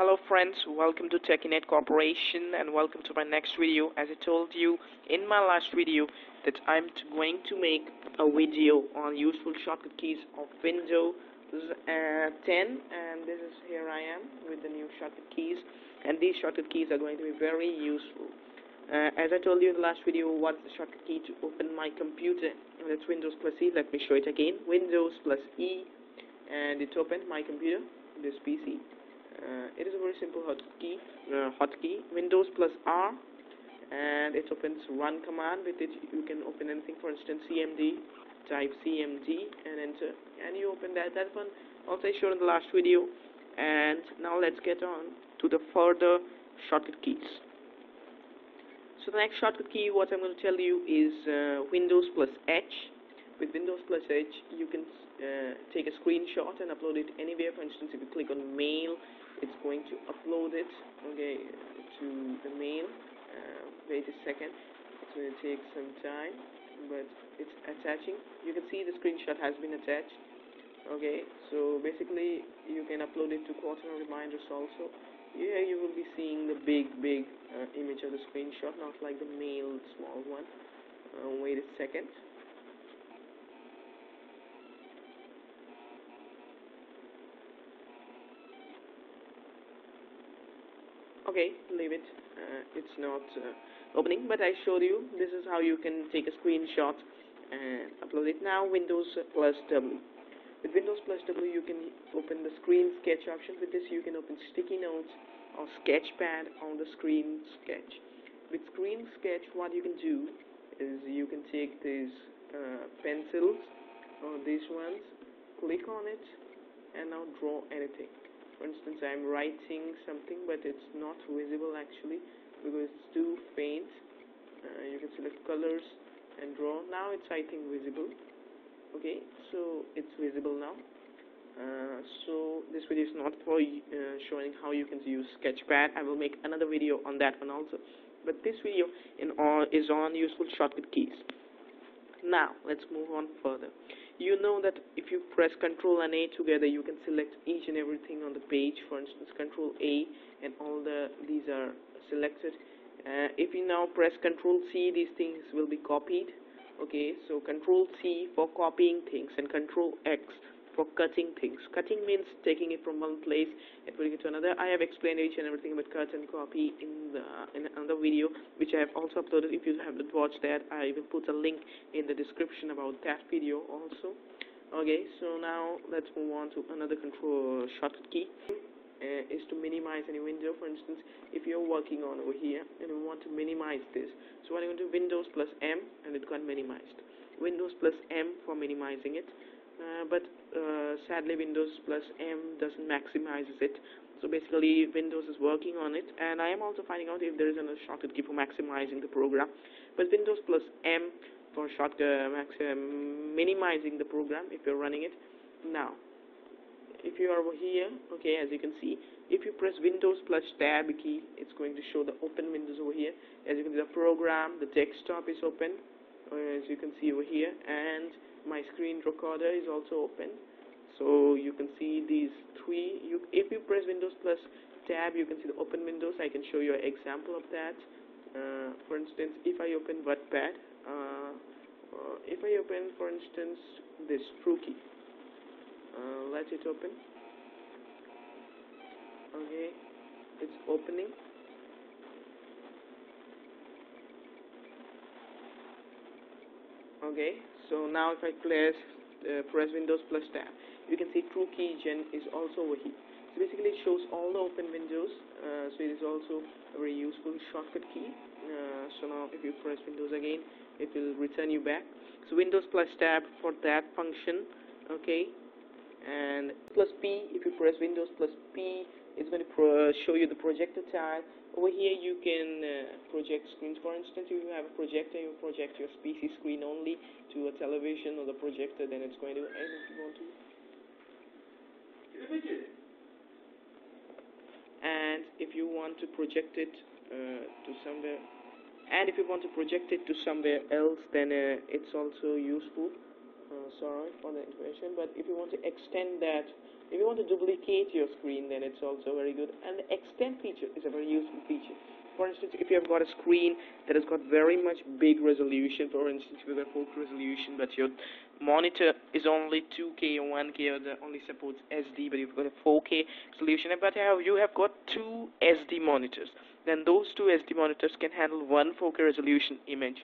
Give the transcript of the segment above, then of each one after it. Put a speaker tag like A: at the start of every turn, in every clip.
A: Hello friends, welcome to TechyNet Corporation and welcome to my next video. As I told you in my last video that I'm going to make a video on useful shortcut keys of Windows 10, and this is here I am with the new shortcut keys, and these shortcut keys are going to be very useful. As I told you in the last video, what's the shortcut key to open my computer? That's Windows plus E. Let me show it again. Windows plus E, and it opened my computer, this PC. It is a very simple hotkey. Windows plus R, and it opens run command. With it you can open anything. For instance, CMD, type CMD and enter, and you open that one also I showed in the last video. And now let's get on to the further shortcut keys. So the next shortcut key, what I'm going to tell you, is Windows plus H. With Windows plus H, you can take a screenshot and upload it anywhere. For instance, if you click on mail, it's going to upload it, to the mail. Wait a second, it's going to take some time, but it's attaching. You can see the screenshot has been attached. So basically you can upload it to quarter reminders also. Here you will be seeing the big image of the screenshot, not like the mail small one. Wait a second. Okay, leave it. It's not opening, but I showed you. This is how you can take a screenshot and upload it. Now Windows plus W. With Windows plus W, you can open the screen sketch option. With this, you can open sticky notes or sketchpad on the screen sketch. With screen sketch, what you can do is you can take these pencils or these ones, click on it, and now draw anything. For instance, I'm writing something, but it's not visible actually because it's too faint. You can select colors and draw. Now it's, I think, visible. Okay, so it's visible now. So this video is not for showing how you can use Sketchpad. I will make another video on that one also. But this video is on useful shortcut keys. Now let's move on further. You know that if you press Ctrl and A together, you can select each and everything on the page. For instance, Ctrl A, and all these are selected. If you now press Ctrl C, these things will be copied. Okay, so Ctrl C for copying things and Ctrl X for cutting things. Cutting means taking it from one place and putting it to another. I have explained each and everything about cut and copy in another video, which I have also uploaded. If you haven't watched that, I will put a link in the description about that video also. Okay, so now let's move on to another control shortcut key. Is to minimize any window. For instance, if you're working on over here and you want to minimize this, so what I'm going to do, Windows plus M, and it got minimized. Windows plus M for minimizing it, but sadly Windows plus M doesn't maximizes it. So basically Windows is working on it, and I am also finding out if there is another shortcut key for maximizing the program. But Windows plus M for minimizing the program if you're running it. Now if you are over here, okay, as you can see, if you press Windows plus Tab key, it's going to show the open windows over here. As you can see, the program, the desktop is open, as you can see over here, and my screen recorder is also open. So you can see these three. If you press Windows plus Tab, you can see the open windows. I can show you an example of that. For instance, if I open Wattpad, if I open, for instance, this True Key. Let it open. Okay, it's opening. Okay, so now if I press Windows plus Tab, you can see True Key Gen is also over here. So basically it shows all the open windows, so it is also a very useful shortcut key. So now if you press Windows again, it will return you back. So Windows plus Tab for that function. Okay, and plus P, if you press Windows plus P, it's going to show you the projector tile. Over here you can project screens. For instance, if you have a projector, you project your PC screen only to a television or the projector, then it's going to, and if you want to, and if you want to project it to somewhere, and if you want to project it to somewhere else, then it's also useful. sorry for the information, but if you want to extend that, if you want to duplicate your screen, then it's also very good. And the extend feature is a very useful feature. For instance, if you have got a screen that has got very much big resolution, for instance, with a 4K resolution, but your monitor is only 2K or 1K, or only supports SD, but you've got a 4K resolution, but you have got two SD monitors, then those two SD monitors can handle one 4K resolution image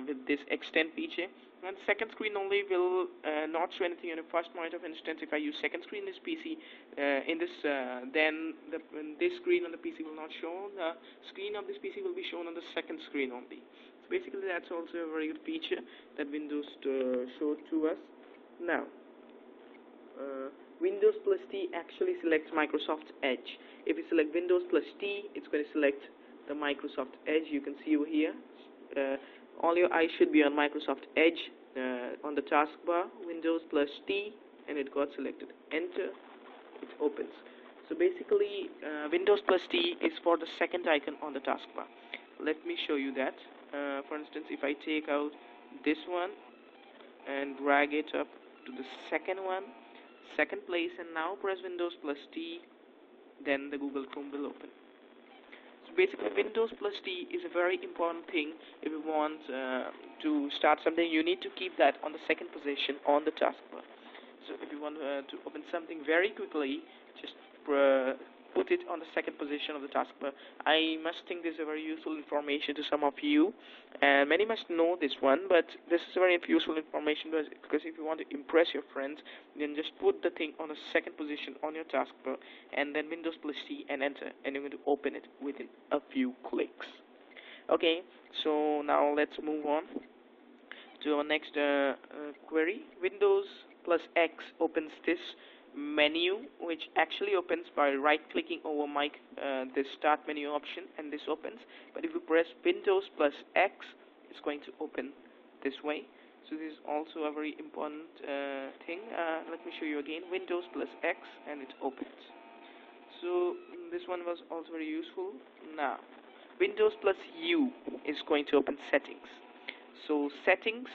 A: with this extend feature. And second screen only will not show anything on the first monitor. For instance, if I use second screen in this PC, then this screen on the PC will not show. The screen of this PC will be shown on the second screen only. So basically, that's also a very good feature that Windows showed to us. Now, Windows plus T actually selects Microsoft Edge. If you select Windows plus T, it's going to select the Microsoft Edge. You can see over here. All your eyes should be on Microsoft Edge on the taskbar, Windows plus T, and it got selected. Enter, it opens. So basically, Windows plus T is for the second icon on the taskbar. Let me show you that. For instance, if I take out this one and drag it up to the second place, and now press Windows plus T, then the Google Chrome will open. So basically, Windows plus T is a very important thing. If you want to start something, you need to keep that on the second position on the taskbar. So if you want to open something very quickly, just put it on the second position of the taskbar. I must think this is a very useful information to some of you, and many must know this one, but this is very useful information because if you want to impress your friends, then just put the thing on the second position on your taskbar, and then Windows plus T and enter, and you're going to open it within a few clicks. Okay, so now let's move on to our next query. Windows plus X opens this menu, which actually opens by right-clicking over this start menu option, and this opens. But if you press Windows plus X, it's going to open this way. So this is also a very important thing. Let me show you again. Windows plus X, and it opens. So this one was also very useful. Now, Windows plus U is going to open settings. So settings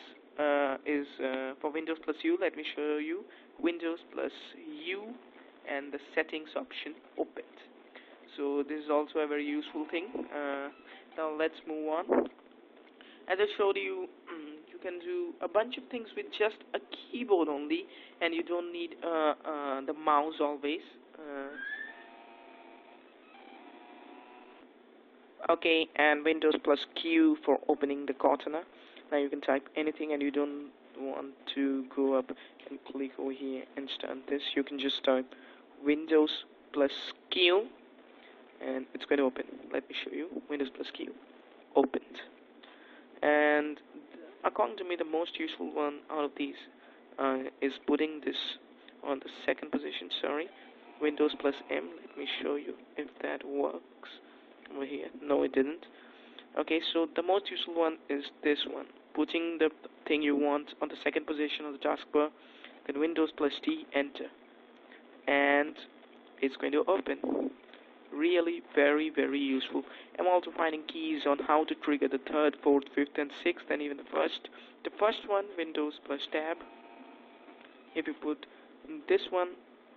A: is for Windows plus U. Let me show you. Windows plus U and the settings option opened. So this is also a very useful thing. Now let's move on. As I showed you, you can do a bunch of things with just a keyboard only, and you don't need the mouse always. Okay, and Windows plus Q for opening the Cortana. Now you can type anything, and you don't want to go up and click over here and start this. You can just type Windows plus Q, and it's going to open. Let me show you. Windows plus Q opened. And according to me, the most useful one out of these is putting this on the second position. Sorry, Windows plus M. Let me show you if that works over here. No, it didn't. Okay, so the most useful one is this one, putting the thing you want on the second position of the taskbar, then Windows plus T, enter, and it's going to open. Really very, very useful. I'm also finding keys on how to trigger the third, fourth, fifth, and sixth, and even the first. The first one, Windows plus Tab. If you put this one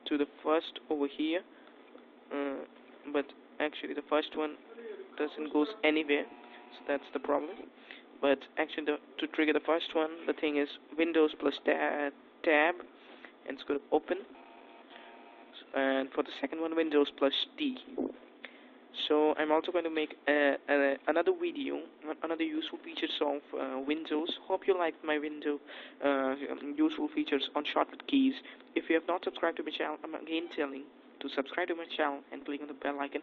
A: to the first over here, but actually the first one doesn't goes anywhere, so that's the problem. But actually, to trigger the first one, the thing is Windows plus Tab, and it's going to open. And for the second one, Windows plus T. So I'm also going to make another video, another useful features of Windows. Hope you liked my useful features on shortcut keys. If you have not subscribed to my channel, I'm again telling to subscribe to my channel and click on the bell icon.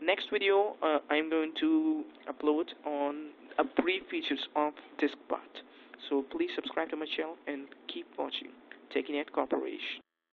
A: Next video, I'm going to upload on a brief features of disk part. So please subscribe to my channel and keep watching TechyNet Corporation.